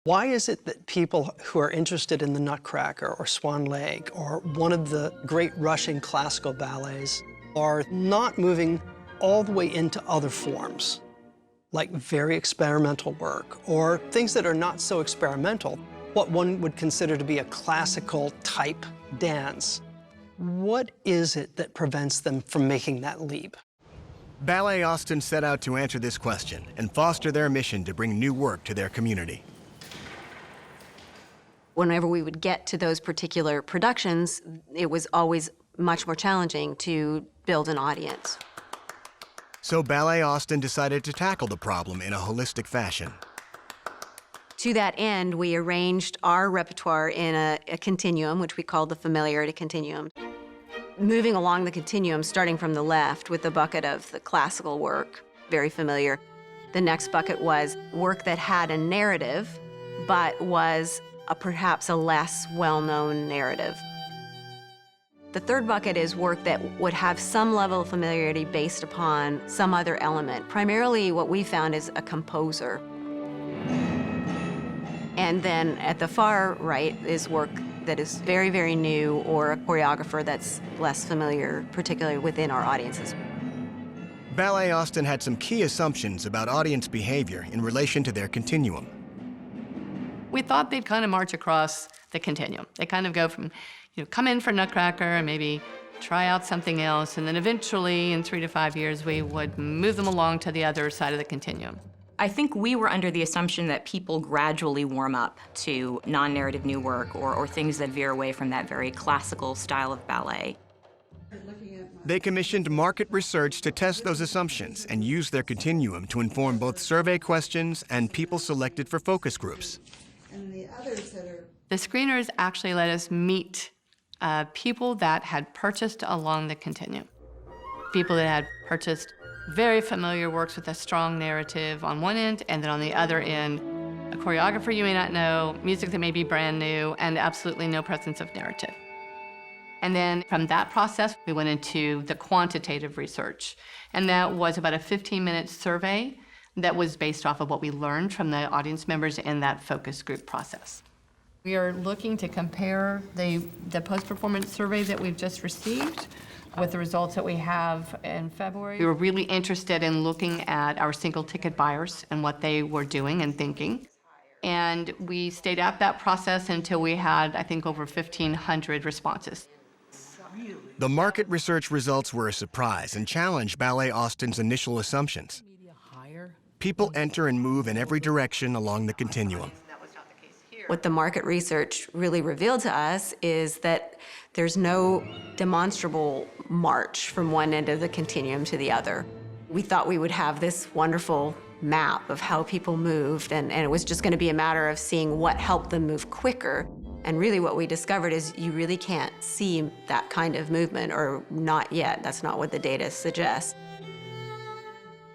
Why is it that people who are interested in the Nutcracker or Swan Lake or one of the great Russian classical ballets are not moving all the way into other forms, like very experimental work or things that are not so experimental, what one would consider to be a classical type dance? What is it that prevents them from making that leap? Ballet Austin set out to answer this question and foster their mission to bring new work to their community. Whenever we would get to those particular productions, it was always much more challenging to build an audience. So Ballet Austin decided to tackle the problem in a holistic fashion. To that end, we arranged our repertoire in a continuum, which we called the familiarity continuum. Moving along the continuum, starting from the left with the bucket of the classical work, very familiar. The next bucket was work that had a narrative, but was perhaps a less well-known narrative. The third bucket is work that would have some level of familiarity based upon some other element. Primarily what we found is a composer. And then at the far right is work that is very, very new, or a choreographer that's less familiar, particularly within our audiences. Ballet Austin had some key assumptions about audience behavior in relation to their continuum. We thought they'd kind of march across the continuum. They kind of go from, come in for Nutcracker and maybe try out something else, and then eventually, in 3 to 5 years, we would move them along to the other side of the continuum. I think we were under the assumption that people gradually warm up to non-narrative new work or things that veer away from that very classical style of ballet. They commissioned market research to test those assumptions and use their continuum to inform both survey questions and people selected for focus groups. The screeners actually let us meet people that had purchased along the continuum. People that had purchased very familiar works with a strong narrative on one end, and then on the other end, a choreographer you may not know, music that may be brand new, and absolutely no presence of narrative. And then from that process, we went into the quantitative research. And that was about a 15-minute survey that was based off of what we learned from the audience members in that focus group process. We are looking to compare the post-performance survey that we've just received with the results that we have in February. We were really interested in looking at our single-ticket buyers and what they were doing and thinking. And we stayed at that process until we had, I think, over 1,500 responses. The market research results were a surprise and challenged Ballet Austin's initial assumptions. People enter and move in every direction along the continuum. What the market research really revealed to us is that there's no demonstrable march from one end of the continuum to the other. We thought we would have this wonderful map of how people moved, and it was just going to be a matter of seeing what helped them move quicker. And really what we discovered is you really can't see that kind of movement, or not yet. That's not what the data suggests.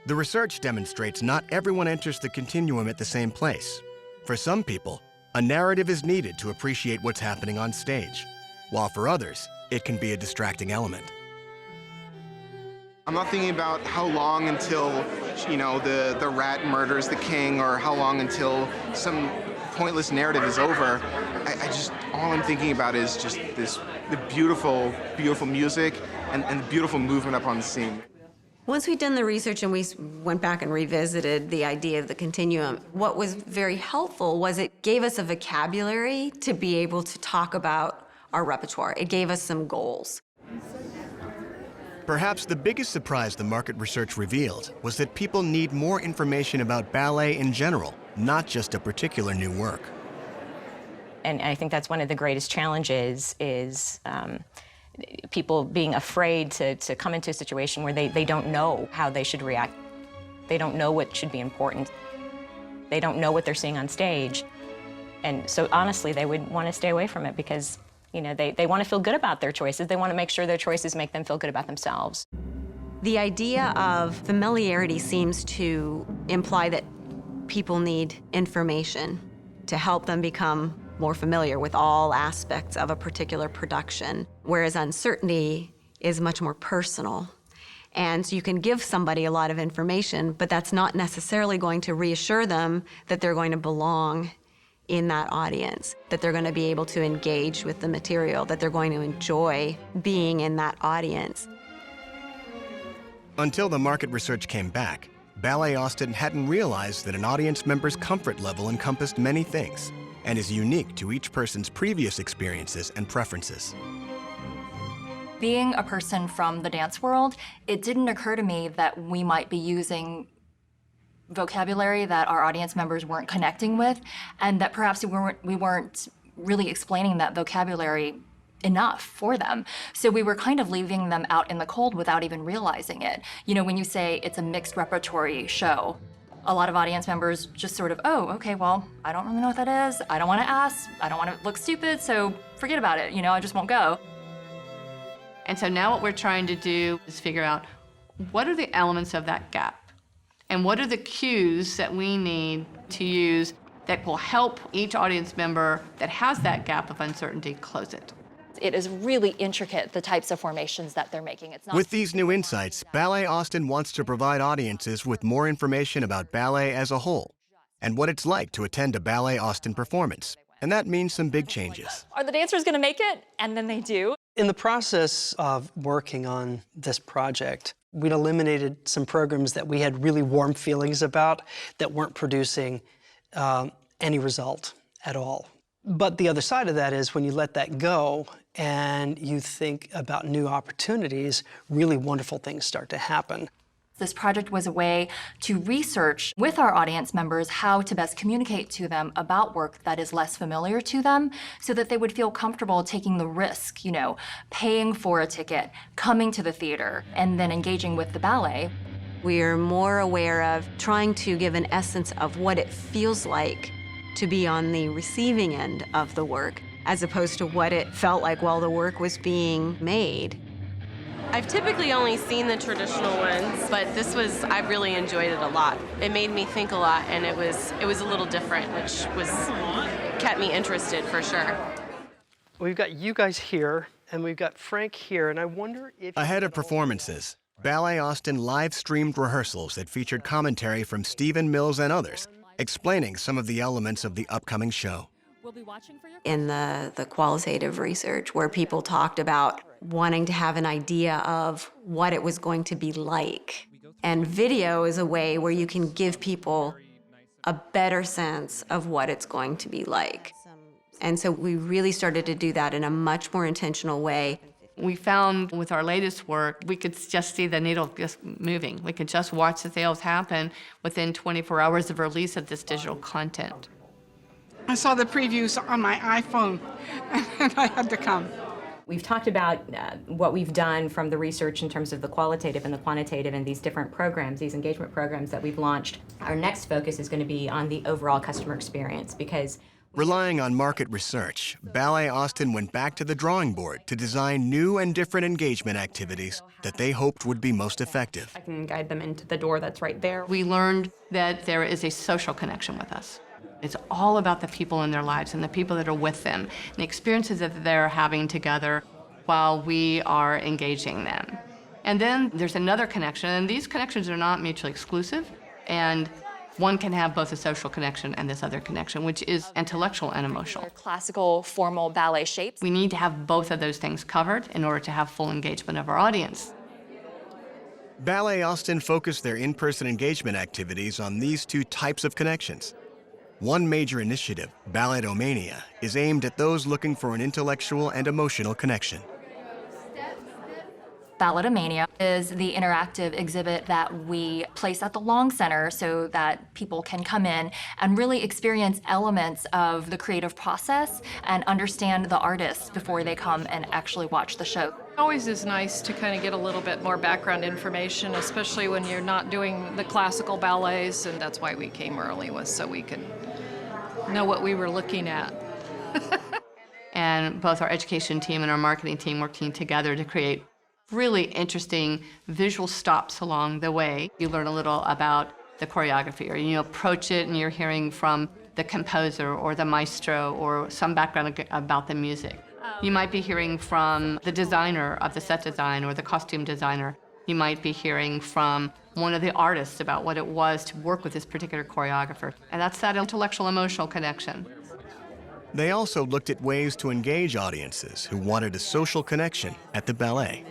The research demonstrates not everyone enters the continuum at the same place. For some people, a narrative is needed to appreciate what's happening on stage, while for others, it can be a distracting element. I'm not thinking about how long until, the rat murders the king, or how long until some pointless narrative is over. All I'm thinking about is just the beautiful, beautiful music and the beautiful movement up on the scene. Once we'd done the research and we went back and revisited the idea of the continuum, what was very helpful was it gave us a vocabulary to be able to talk about our repertoire. It gave us some goals. Perhaps the biggest surprise the market research revealed was that people need more information about ballet in general, not just a particular new work. And I think that's one of the greatest challenges is people being afraid to come into a situation where they don't know how they should react. They don't know what should be important. They don't know what they're seeing on stage. And so honestly, they would want to stay away from it because they want to feel good about their choices. They want to make sure their choices make them feel good about themselves. The idea of familiarity seems to imply that people need information to help them become more familiar with all aspects of a particular production, whereas uncertainty is much more personal. And so you can give somebody a lot of information, but that's not necessarily going to reassure them that they're going to belong in that audience, that they're going to be able to engage with the material, that they're going to enjoy being in that audience. Until the market research came back, Ballet Austin hadn't realized that an audience member's comfort level encompassed many things and is unique to each person's previous experiences and preferences. Being a person from the dance world, it didn't occur to me that we might be using vocabulary that our audience members weren't connecting with, and that perhaps we weren't really explaining that vocabulary enough for them. So we were kind of leaving them out in the cold without even realizing it. You know, when you say it's a mixed repertory show, a lot of audience members just sort of, oh, okay, well, I don't really know what that is. I don't want to ask. I don't want to look stupid, so forget about it. You know, I just won't go. And so now what we're trying to do is figure out what are the elements of that gap and what are the cues that we need to use that will help each audience member that has that gap of uncertainty close it. It is really intricate, the types of formations that they're making. It's not With these new insights, Ballet Austin wants to provide audiences with more information about ballet as a whole and what it's like to attend a Ballet Austin performance. And that means some big changes. Are the dancers going to make it? And then they do. In the process of working on this project, we'd eliminated some programs that we had really warm feelings about that weren't producing any result at all. But the other side of that is when you let that go and you think about new opportunities, really wonderful things start to happen. This project was a way to research with our audience members how to best communicate to them about work that is less familiar to them so that they would feel comfortable taking the risk, you know, paying for a ticket, coming to the theater, and then engaging with the ballet. We're more aware of trying to give an essence of what it feels like to be on the receiving end of the work, as opposed to what it felt like while the work was being made. I've typically only seen the traditional ones, but I really enjoyed it a lot. It made me think a lot, and it was a little different, which kept me interested for sure. We've got you guys here, and we've got Frank here, and I wonder if... Ahead of performances, Ballet Austin live-streamed rehearsals that featured commentary from Stephen Mills and others, explaining some of the elements of the upcoming show. In the qualitative research, where people talked about wanting to have an idea of what it was going to be like. And video is a way where you can give people a better sense of what it's going to be like. And so we really started to do that in a much more intentional way. We found with our latest work, we could just see the needle just moving. We could just watch the sales happen within 24 hours of release of this digital content. I saw the previews on my iPhone, and I had to come. We've talked about what we've done from the research in terms of the qualitative and the quantitative and these different programs, these engagement programs that we've launched. Our next focus is going to be on the overall customer experience because Relying on market research, Ballet Austin went back to the drawing board to design new and different engagement activities that they hoped would be most effective. I can guide them into the door that's right there. We learned that there is a social connection with us. It's all about the people in their lives and the people that are with them, and the experiences that they're having together while we are engaging them. And then there's another connection, and these connections are not mutually exclusive, and one can have both a social connection and this other connection, which is intellectual and emotional. Classical, formal ballet shapes. We need to have both of those things covered in order to have full engagement of our audience. Ballet Austin focused their in-person engagement activities on these two types of connections. One major initiative, Balletomania, is aimed at those looking for an intellectual and emotional connection. Balletomania is the interactive exhibit that we place at the Long Center so that people can come in and really experience elements of the creative process and understand the artists before they come and actually watch the show. It always is nice to kind of get a little bit more background information, especially when you're not doing the classical ballets, and that's why we came early, was so we could know what we were looking at. And both our education team and our marketing team working together to create really interesting visual stops along the way. You learn a little about the choreography, or you approach it and you're hearing from the composer or the maestro or some background about the music. You might be hearing from the designer of the set design or the costume designer. You might be hearing from one of the artists about what it was to work with this particular choreographer. And that's that intellectual emotional connection. They also looked at ways to engage audiences who wanted a social connection at the ballet.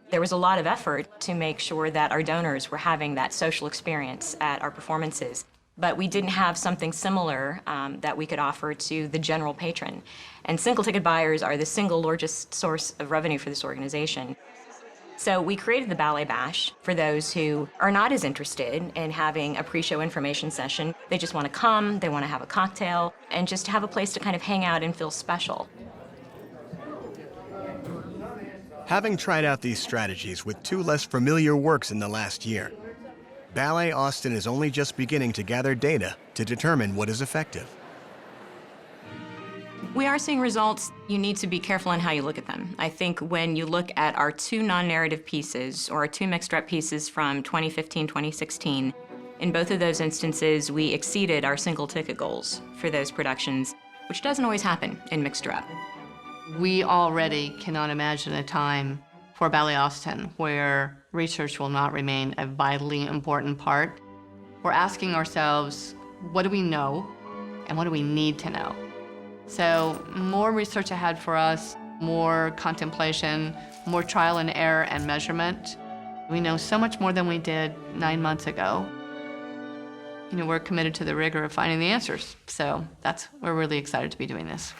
There was a lot of effort to make sure that our donors were having that social experience at our performances, but we didn't have something similar that we could offer to the general patron. And single ticket buyers are the single largest source of revenue for this organization. So we created the Ballet Bash for those who are not as interested in having a pre-show information session. They just want to come, they want to have a cocktail, and just have a place to kind of hang out and feel special. Having tried out these strategies with 2 less familiar works in the last year, Ballet Austin is only just beginning to gather data to determine what is effective. We are seeing results. You need to be careful on how you look at them. I think when you look at our 2 non-narrative pieces, or our 2 mixed rep pieces from 2015, 2016, in both of those instances, we exceeded our single ticket goals for those productions, which doesn't always happen in mixed rep. We already cannot imagine a time for Ballet Austin where research will not remain a vitally important part. We're asking ourselves, what do we know and what do we need to know? So more research ahead for us, more contemplation, more trial and error and measurement. We know so much more than we did 9 months ago. We're committed to the rigor of finding the answers. So we're really excited to be doing this.